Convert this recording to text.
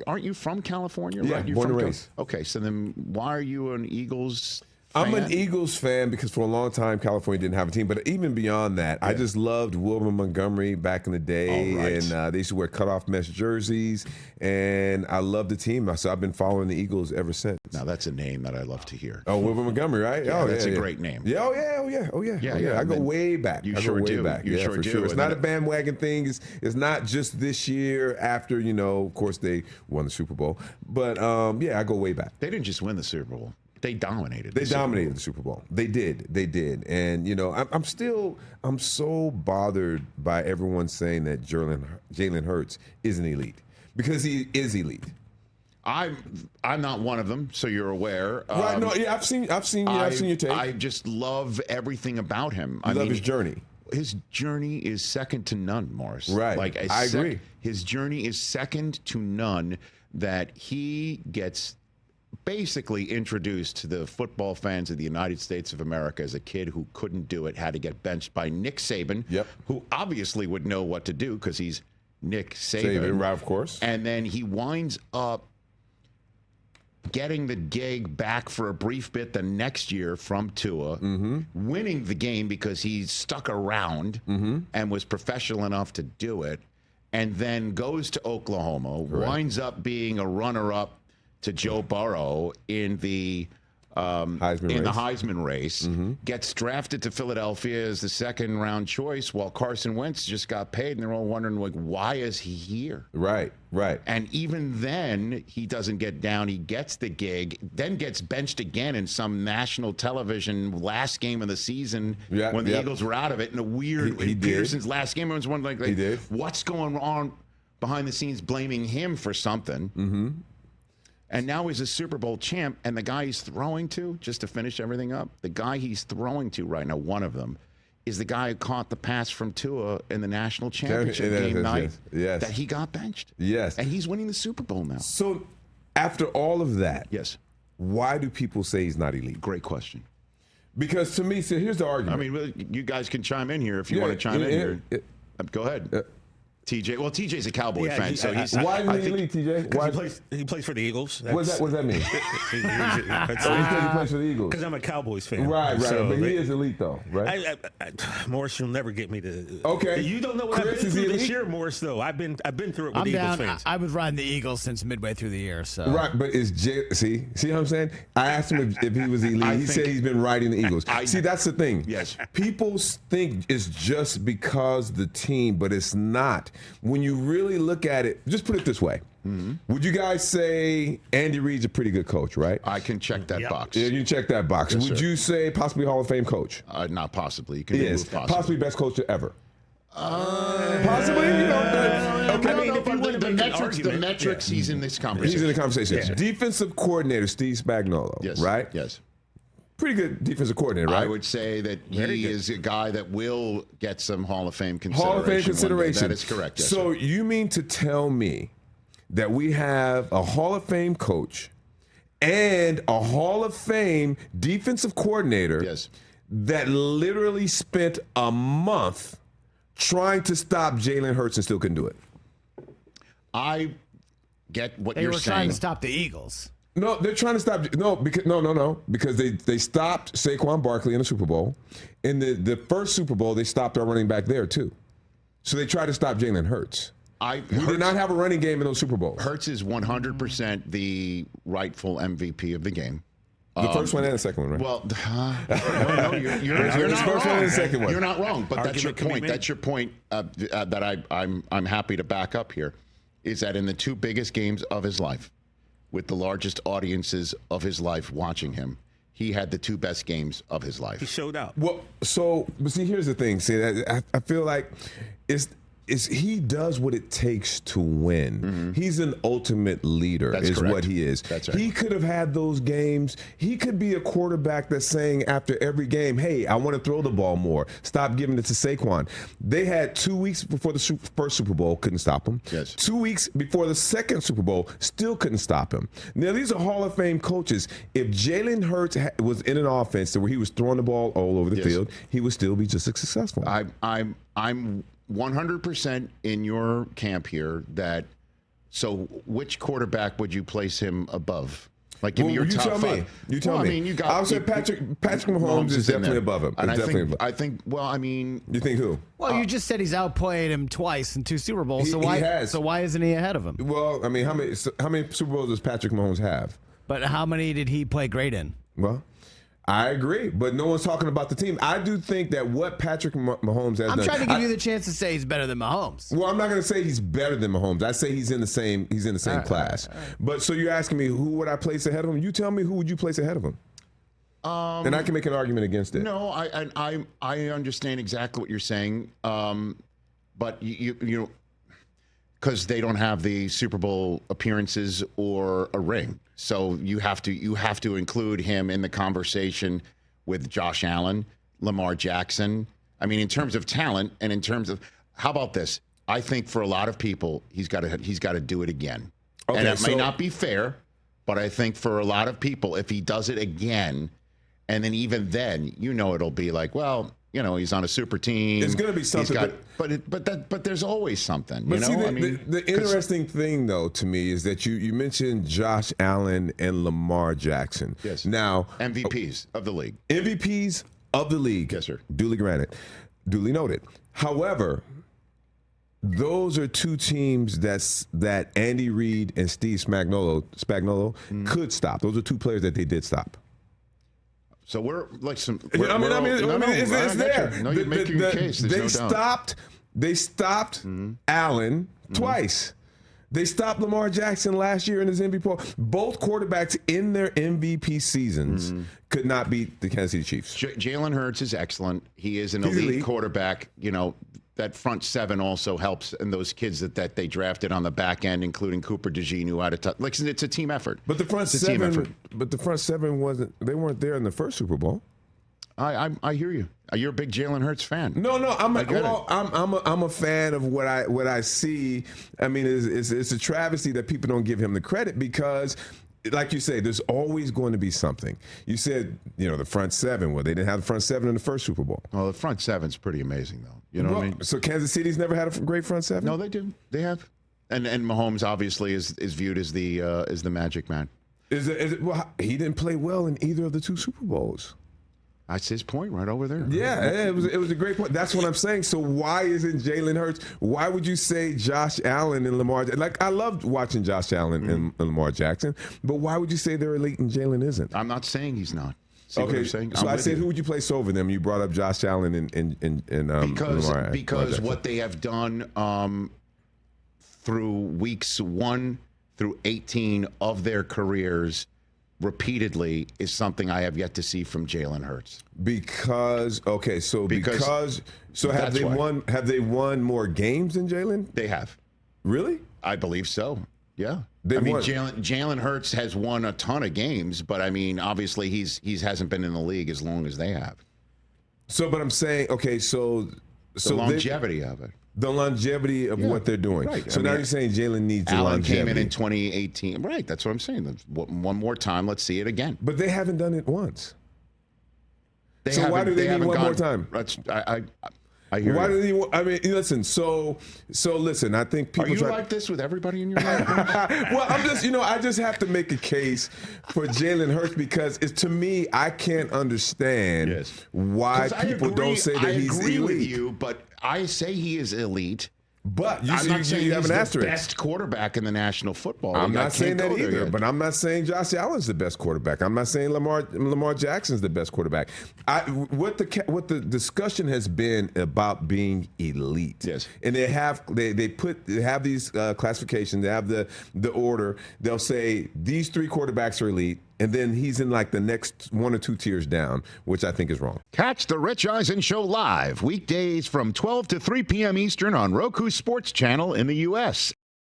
aren't you from California? Yeah, right? You're born from and raised. Okay, so then why are you an Eagles fan? I'm an Eagles fan because for a long time California didn't have a team. But even beyond that, I just loved Wilbur Montgomery back in the day. And they used to wear cutoff mesh jerseys. And I loved the team. So I've been following the Eagles ever since. Now, that's a name that I love to hear. Oh, Wilbur Montgomery, right? Yeah, that's a great name. Yeah, oh yeah. I go way back. You sure do. You sure do. It's not a bandwagon thing. It's not just this year after, of course, they won the Super Bowl. But, I go way back. They didn't just win the Super Bowl. They dominated. They dominated the Super Bowl. They did. And I'm so bothered by everyone saying that Jalen Hurts isn't elite because he is elite. I'm not one of them, so you're aware. Right? No, yeah, I've seen your take. I just love everything about him. I love his journey. His journey is second to none, Morris. Right. I agree. His journey is second to none. That he gets basically introduced to the football fans of the United States of America as a kid who couldn't do it, had to get benched by Nick Saban, who obviously would know what to do because he's Nick Saban. Right, of course. And then he winds up getting the gig back for a brief bit the next year from Tua, winning the game because he stuck around and was professional enough to do it, and then goes to Oklahoma, winds up being a runner-up to Joe Burrow in the Heisman race, gets drafted to Philadelphia as the second-round choice, while Carson Wentz just got paid, and they're all wondering, why is he here? Right. And even then, he doesn't get down. He gets the gig, then gets benched again in some national television last game of the season when the Eagles were out of it in a weird Peterson's last game. Everyone's wondering, what's going on behind the scenes, blaming him for something. And now he's a Super Bowl champ, and the guy he's throwing to, just to finish everything up, the guy he's throwing to right now, one of them, is the guy who caught the pass from Tua in the national championship game night that he got benched. Yes. And he's winning the Super Bowl now. So after all of that, why do people say he's not elite? Great question. Because to me, so here's the argument. I mean, you guys can chime in here if you want to chime in here. Go ahead. TJ, well, TJ's a Cowboy fan, so he's. Why is he elite, TJ? Why he plays for the Eagles. What does that mean? He plays for the Eagles. Because I'm a Cowboys fan. Right. So but he is elite, though, right? Morris, you'll never get me to. Okay. You don't know what I've been through this year, Morris. Though I've been through it with Eagles fans. I was riding the Eagles since midway through the year. So. Right, but see what I'm saying? I asked him if he was elite. He said he's been riding the Eagles. See, that's the thing. Yes. People think it's just because the team, but it's not. When you really look at it, just put it this way. Would you guys say Andy Reid's a pretty good coach, right? I can check that box. Yeah, you check that box. Yes, Would you say possibly Hall of Fame coach? Not possibly. You can He is. Possibly best coach ever. Possibly, okay. I mean, if you want the metrics, he's in this conversation. He's in the conversation. Yeah. Defensive coordinator Steve Spagnuolo. Yes. Right? Yes. Pretty good defensive coordinator, right? I would say that he is a guy that will get some Hall of Fame consideration. Hall of Fame consideration. That is correct. Yes, so sir. you mean to tell me that we have a Hall of Fame coach and a Hall of Fame defensive coordinator that literally spent a month trying to stop Jalen Hurts and still couldn't do it? I get what you're saying. They were trying to stop the Eagles. No, they're trying to stop. Because they stopped Saquon Barkley in the Super Bowl. In the first Super Bowl, they stopped our running back there too. So they tried to stop Jalen Hurts. We did not have a running game in those Super Bowls. Hurts is 100% the rightful MVP of the game. The first one and the second one, right? Well, no, you're not first wrong. one and the second one. You're not wrong, but that's your Argument point. That's your point that I'm happy to back up here, is that in the two biggest games of his life, with the largest audiences of his life watching him, he had the two best games of his life. He showed out. Well, but see, here's the thing. See, I feel like he does what it takes to win. He's an ultimate leader. That's correct. What he is. That's right. He could have had those games. He could be a quarterback that's saying after every game, hey, I want to throw the ball more. Stop giving it to Saquon. They had 2 weeks before the first Super Bowl, couldn't stop him. Yes. 2 weeks before the second Super Bowl, still couldn't stop him. Now, these are Hall of Fame coaches. If Jalen Hurts was in an offense where he was throwing the ball all over the field, he would still be just as successful. I'm 100% in your camp here that So which quarterback would you place him above? Like, give me your top tell five. Me. You tell me. I mean, I would say Patrick Mahomes is definitely above him. And I think. Well, I mean, you think who? Well, you just said he's outplayed him twice in 2 Super Bowls. He has. So why isn't he ahead of him? Well, I mean, how many Super Bowls does Patrick Mahomes have? But how many did he play great in? Well, I agree, but no one's talking about the team. I do think that what Patrick Mahomes has done. I'm trying to give you the chance to say he's better than Mahomes. Well, I'm not going to say he's better than Mahomes. I say he's in the same class. All right. But so you're asking me who would I place ahead of him? You tell me who would you place ahead of him? And I can make an argument against it. No, I understand exactly what you're saying. But you know, because they don't have the Super Bowl appearances or a ring. So you have to include him in the conversation with Josh Allen, Lamar Jackson. I mean, in terms of talent and in terms of, how about this? I think for a lot of people, he's got to do it again. Okay, and it may not be fair, but I think for a lot of people, if he does it again, and then even then, it'll be like, well, he's on a super team. It's going to be something. But there's always something. But see, the interesting thing, though, to me is that you mentioned Josh Allen and Lamar Jackson. Yes. Now, MVPs of the league. MVPs of the league. Yes, sir. Duly granted. Duly noted. However, those are two teams that Andy Reid and Steve Spagnuolo could stop. Those are two players that they did stop. So we're like some. It's there. No, you're making your case. There's no doubt. They stopped Allen twice. They stopped Lamar Jackson last year in his MVP poll. Both quarterbacks in their MVP seasons could not beat the Kansas City Chiefs. Jalen Hurts is excellent. He is an elite quarterback. That front seven also helps, and those kids that they drafted on the back end, including Cooper DeJean, who had it's a team effort. But the front seven weren't there in the first Super Bowl. I hear you. You're a big Jalen Hurts fan. No, I'm a fan of what I see. I mean, it's a travesty that people don't give him the credit because, like you say, there's always going to be something. You said, the front seven. Well, they didn't have the front seven in the first Super Bowl. Well, the front seven's pretty amazing, though. You know what I mean? So Kansas City's never had a great front seven? No, they do. They have. And Mahomes obviously is viewed as the magic man. Well, he didn't play well in either of the two Super Bowls. That's his point right over there. Yeah, it was a great point. That's what I'm saying. So why isn't Jalen Hurts? Why would you say Josh Allen and Lamar? Like, I loved watching Josh Allen and Lamar Jackson, but why would you say they're elite and Jalen isn't? I'm not saying he's not. See okay, what I'm saying? So I said, who would you place over them? You brought up Josh Allen and Lamar. Because what they have done through weeks 1 through 18 of their careers repeatedly is something I have yet to see from Jalen Hurts. Because have they won more games than Jalen? They have. Really? I believe so. Yeah. Jalen Hurts has won a ton of games, but I mean, obviously he hasn't been in the league as long as they have. So, but I'm saying, okay, so the longevity of it. The longevity of what they're doing. Right. So now you're saying Jalen needs the longevity. Allen came in 2018. Right, that's what I'm saying. One more time, let's see it again. But they haven't done it once. So why do they need one more time? I hear why you. do they? I mean, listen. So listen. I think people. Are you like this with everybody in your life? Well, I'm just. I just have to make a case for Jalen Hurts because to me, I can't understand why people don't say that he's elite. I agree with you, but I say he is elite. But I'm not saying he's the best quarterback in the National Football League. I'm not saying that either, but I'm not saying Josh Allen's the best quarterback. I'm not saying Lamar Jackson's the best quarterback. What the discussion has been about being elite. Yes. And they have these classifications. They have the order. They'll say these 3 quarterbacks are elite. And then he's in like the next 1 or 2 tiers down, which I think is wrong. Catch the Rich Eisen Show live weekdays from 12 to 3 p.m. Eastern on Roku Sports Channel in the U.S.